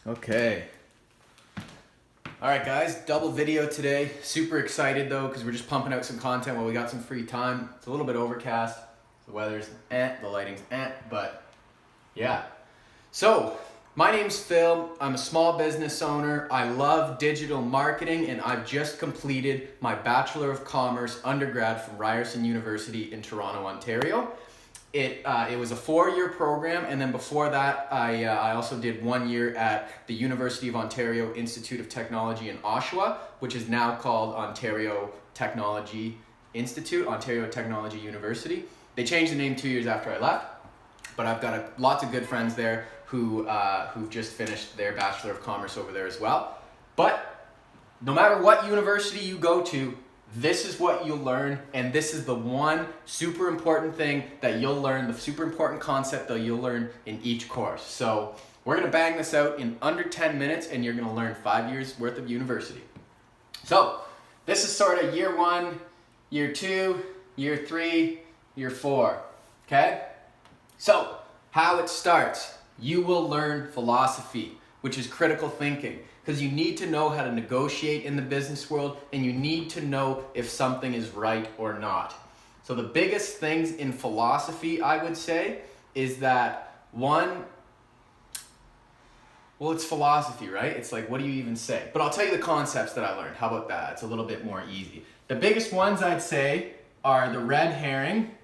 Okay. All right, guys, double video today. Super excited though, because we're just pumping out some content while we got some free time. It's a little bit overcast. The weather's the lighting's but yeah. So, my name's Phil. I'm a small business owner. I love digital marketing, and I've just completed my Bachelor of Commerce undergrad from Ryerson University in Toronto, Ontario. It was a 4-year program, and then before that, I also did 1 year at the University of Ontario Institute of Technology in Oshawa, which is now called Ontario Technology Institute, Ontario Technology University. They changed the name 2 years after I left, but I've got lots of good friends there who've just finished their Bachelor of Commerce over there as well. But no matter what university you go to, this is what you'll learn, and this is the one super important thing that you'll learn, the super important concept that you'll learn in each course. So we're gonna bang this out in under 10 minutes, and you're gonna learn 5 years worth of university. So this is sort of year 1, year 2, year 3, year 4, okay? So how it starts, you will learn philosophy, which is critical thinking. Because you need to know how to negotiate in the business world, and you need to know if something is right or not. So the biggest things in philosophy, I would say, is that one, well, it's philosophy, right? It's like, what do you even say? But I'll tell you the concepts that I learned. How about that? It's a little bit more easy. The biggest ones I'd say are the red herring,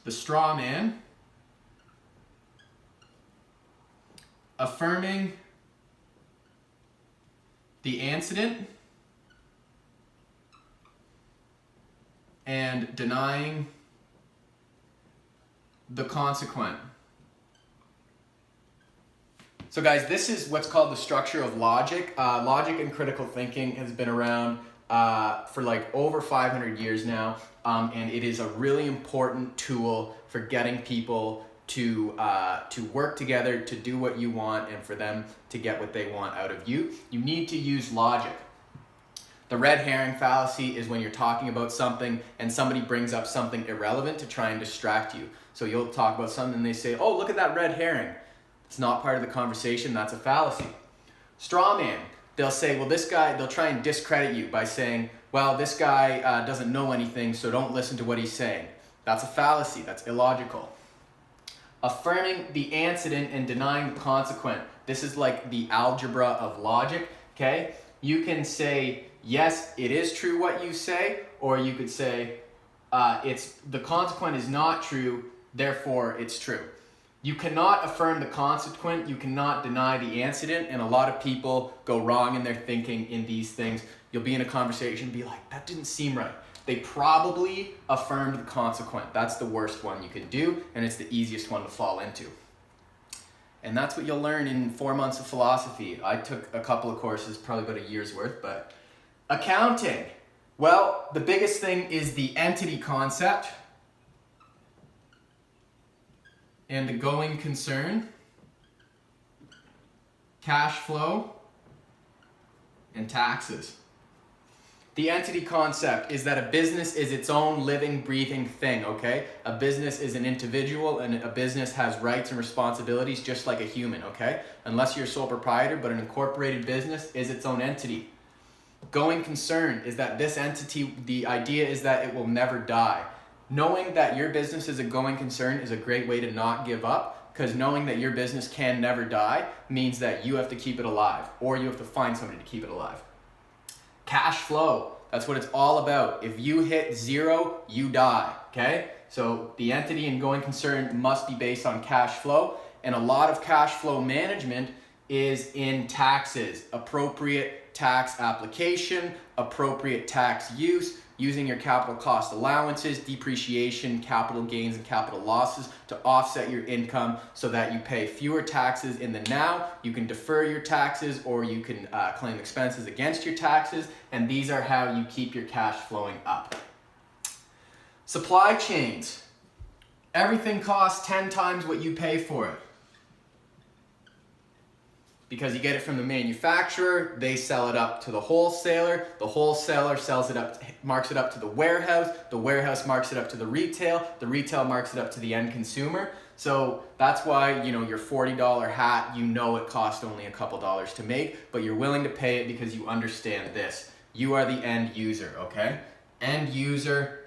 the straw man, affirming, the antecedent, and denying the consequent. So guys, this is what's called the structure of logic. Logic and critical thinking has been around for like over 500 years now, and it is a really important tool for getting people to work together, to do what you want, and for them to get what they want out of you. You need to use logic. The red herring fallacy is when you're talking about something and somebody brings up something irrelevant to try and distract you. So you'll talk about something and they say, oh, look at that red herring. It's not part of the conversation, that's a fallacy. Straw man, they'll say, well, this guy, they'll try and discredit you by saying, well, this guy doesn't know anything, so don't listen to what he's saying. That's a fallacy, that's illogical. Affirming the antecedent and denying the consequent. This is like the algebra of logic, okay? You can say, yes, it is true what you say, or you could say, the consequent is not true, therefore it's true. You cannot affirm the consequent, you cannot deny the antecedent, and a lot of people go wrong in their thinking in these things. You'll be in a conversation and be like, that didn't seem right. They probably affirmed the consequent. That's the worst one you could do, and it's the easiest one to fall into. And that's what you'll learn in 4 months of philosophy. I took a couple of courses, probably about a year's worth, but accounting. Well, the biggest thing is the entity concept and the going concern, cash flow, and taxes. The entity concept is that a business is its own living, breathing thing, okay? A business is an individual, and a business has rights and responsibilities just like a human, okay? Unless you're a sole proprietor, but an incorporated business is its own entity. Going concern is that this entity, the idea is that it will never die. Knowing that your business is a going concern is a great way to not give up, because knowing that your business can never die means that you have to keep it alive, or you have to find somebody to keep it alive. Cash flow, that's what it's all about. If you hit 0, you die, okay? So the entity and going concern must be based on cash flow, and a lot of cash flow management is in taxes, appropriate tax application, appropriate tax use, using your capital cost allowances, depreciation, capital gains, and capital losses to offset your income so that you pay fewer taxes in the now. You can defer your taxes, or you can claim expenses against your taxes, and these are how you keep your cash flowing up. Supply chains. Everything costs 10 times what you pay for it, because you get it from the manufacturer, they sell it up to the wholesaler sells it up, marks it up to the warehouse marks it up to the retail marks it up to the end consumer. So that's why, you know, your $40 hat, you know it cost only a couple dollars to make, but you're willing to pay it because you understand this. You are the end user, okay? End user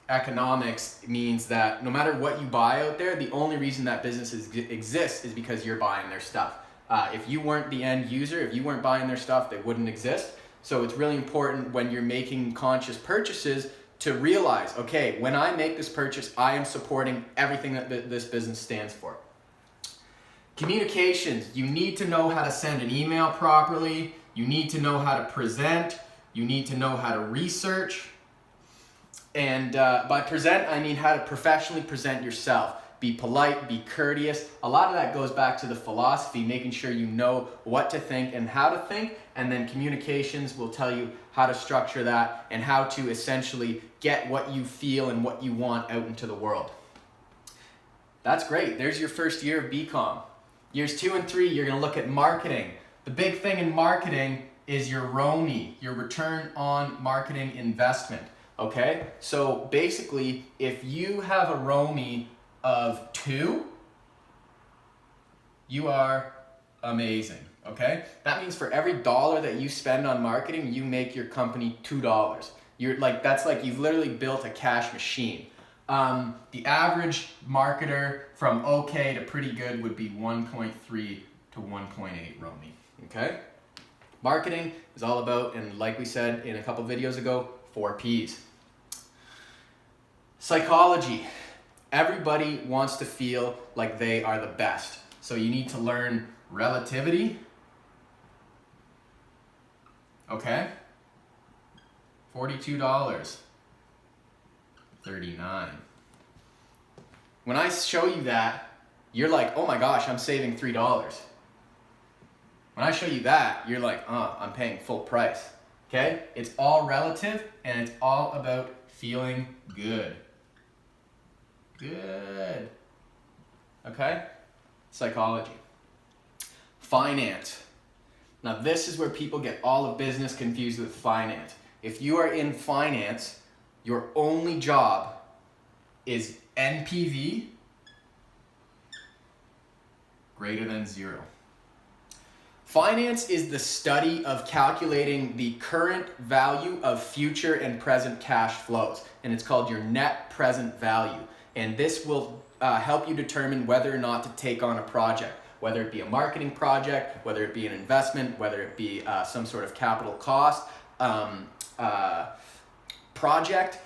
economics means that no matter what you buy out there, the only reason that businesses exist is because you're buying their stuff. If you weren't the end user, if you weren't buying their stuff, they wouldn't exist. So it's really important when you're making conscious purchases to realize, okay, when I make this purchase, I am supporting everything that this business stands for. Communications, you need to know how to send an email properly. You need to know how to present. You need to know how to research. And by present, I mean how to professionally present yourself. Be polite, be courteous. A lot of that goes back to the philosophy, making sure you know what to think and how to think. And then communications will tell you how to structure that and how to essentially get what you feel and what you want out into the world. That's great. There's your first year of B.COMM. Years 2 and 3, you're going to look at marketing. The big thing in marketing is your ROMI, your return on marketing investment. Okay, so basically, if you have a ROMI of 2, you are amazing, okay? That means for every dollar that you spend on marketing, you make your company $2. That's like you've literally built a cash machine. The average marketer from okay to pretty good would be 1.3 to 1.8 ROMI, okay? Marketing is all about, and like we said in a couple videos ago, 4 Ps. Psychology. Everybody wants to feel like they are the best. So you need to learn relativity. Okay? $42.39. When I show you that, you're like, oh my gosh, I'm saving $3. When I show you that, you're like, I'm paying full price. Okay? It's all relative and it's all about feeling good. Good. Okay? Psychology. Finance. Now this is where people get all of business confused with finance. If you are in finance, your only job is NPV greater than 0. Finance is the study of calculating the current value of future and present cash flows, and it's called your net present value. And this will help you determine whether or not to take on a project, whether it be a marketing project, whether it be an investment, whether it be some sort of capital cost project.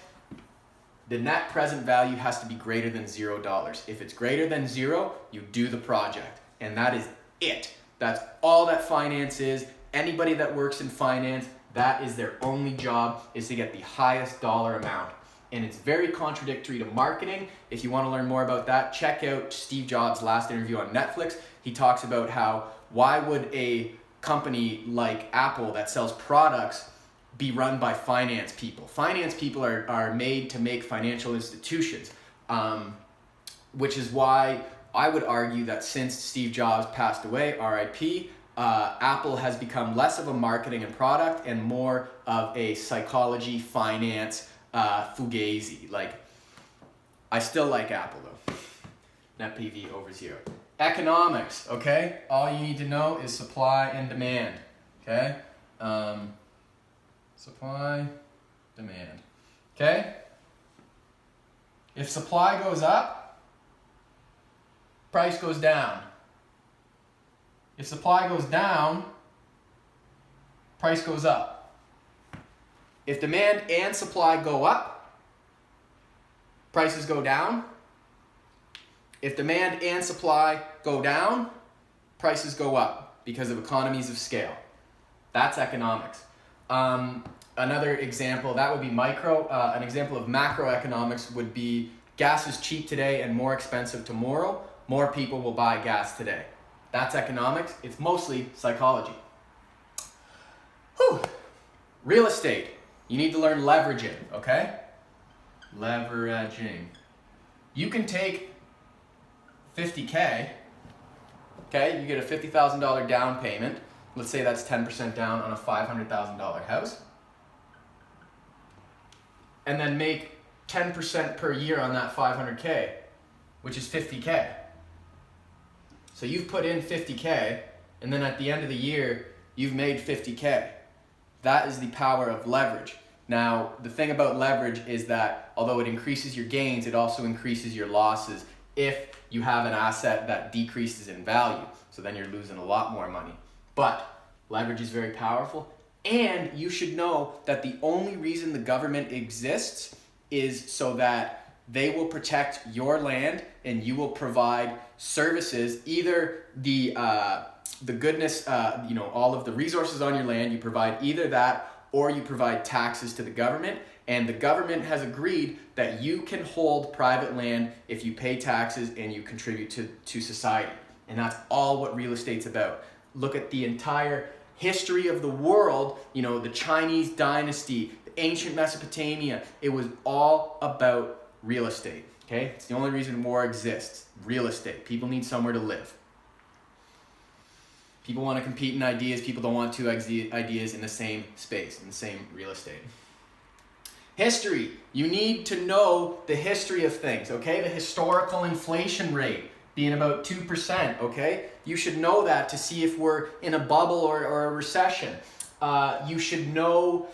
The net present value has to be greater than $0. If it's greater than 0, you do the project, and that is it. That's all that finance is. Anybody that works in finance, that is their only job, is to get the highest dollar amount. And it's very contradictory to marketing. If you want to learn more about that, check out Steve Jobs' last interview on Netflix. He talks about how, why would a company like Apple that sells products be run by finance people? Finance people are made to make financial institutions, which is why I would argue that since Steve Jobs passed away, RIP, Apple has become less of a marketing and product and more of a psychology, finance, fugazi. Like, I still like Apple though. Net PV over 0. Economics, okay? All you need to know is supply and demand, okay? Supply, demand, okay? If supply goes up, price goes down. If supply goes down, price goes up. If demand and supply go up, prices go down. If demand and supply go down, prices go up because of economies of scale. That's economics. Another example, that would be micro. An example of macroeconomics would be gas is cheap today and more expensive tomorrow. More people will buy gas today. That's economics. It's mostly psychology. Whew. Real estate. You need to learn leveraging, okay? Leveraging. You can take $50K, okay? You get a $50,000 down payment. Let's say that's 10% down on a $500,000 house. And then make 10% per year on that $500K. which is 50K. So you've put in 50K, and then at the end of the year, you've made 50K. That is the power of leverage. Now, the thing about leverage is that although it increases your gains, it also increases your losses if you have an asset that decreases in value. So then you're losing a lot more money. But leverage is very powerful. And you should know that the only reason the government exists is so that they will protect your land and you will provide services, either the goodness, all of the resources on your land, you provide either that or you provide taxes to the government. And the government has agreed that you can hold private land if you pay taxes and you contribute to society. And that's all what real estate's about. Look at the entire history of the world, the Chinese dynasty, the ancient Mesopotamia. It was all about real estate, okay? It's the only reason war exists, real estate. People need somewhere to live. People want to compete in ideas. People don't want two ideas in the same space, in the same real estate. History. You need to know the history of things, okay? The historical inflation rate being about 2%, okay? You should know that to see if we're in a bubble or a recession. You should know,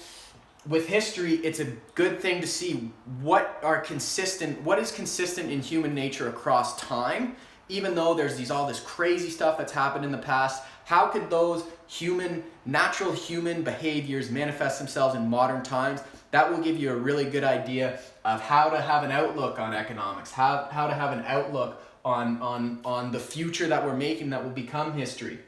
with history, it's a good thing to see what is consistent in human nature across time. Even though there's all this crazy stuff that's happened in the past, how could those natural human behaviors manifest themselves in modern times? That will give you a really good idea of how to have an outlook on economics, how to have an outlook on the future that we're making that will become history.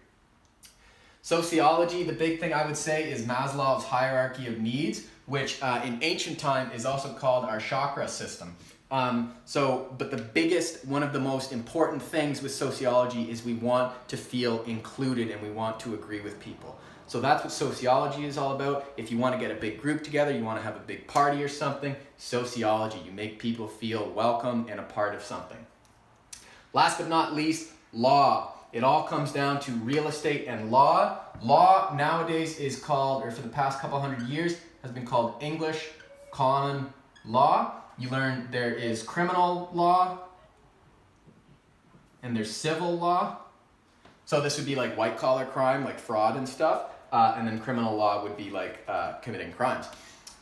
Sociology, the big thing I would say is Maslow's hierarchy of needs, which in ancient time is also called our chakra system. But the biggest, one of the most important things with sociology is we want to feel included and we want to agree with people. So that's what sociology is all about. If you want to get a big group together, you want to have a big party or something, sociology. You make people feel welcome and a part of something. Last but not least, law. It all comes down to real estate and law. Law nowadays is called, or for the past couple hundred years, has been called English common law. You learn there is criminal law and there's civil law. So this would be like white collar crime, like fraud and stuff. And then criminal law would be like committing crimes.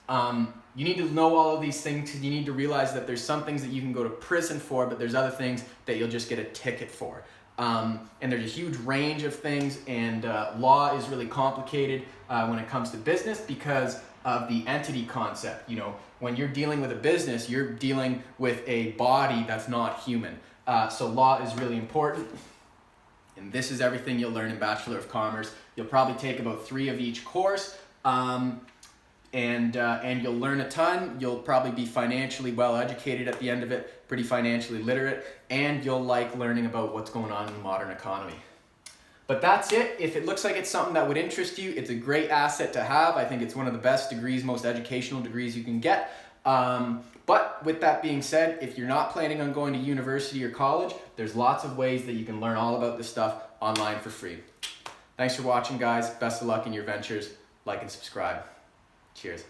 You need to know all of these things. You need to realize that there's some things that you can go to prison for, but there's other things that you'll just get a ticket for. And there's a huge range of things, and law is really complicated when it comes to business because of the entity concept. When you're dealing with a business, you're dealing with a body that's not human. So law is really important. And this is everything you'll learn in Bachelor of Commerce. You'll probably take about 3 of each course, and you'll learn a ton. You'll probably be financially well educated at the end of it, pretty financially literate, and you'll like learning about what's going on in the modern economy. But that's it. If it looks like it's something that would interest you, it's a great asset to have. I think it's one of the best degrees, most educational degrees you can get. But with that being said, if you're not planning on going to university or college, there's lots of ways that you can learn all about this stuff online for free. Thanks for watching, guys. Best of luck in your ventures. Like and subscribe. Cheers.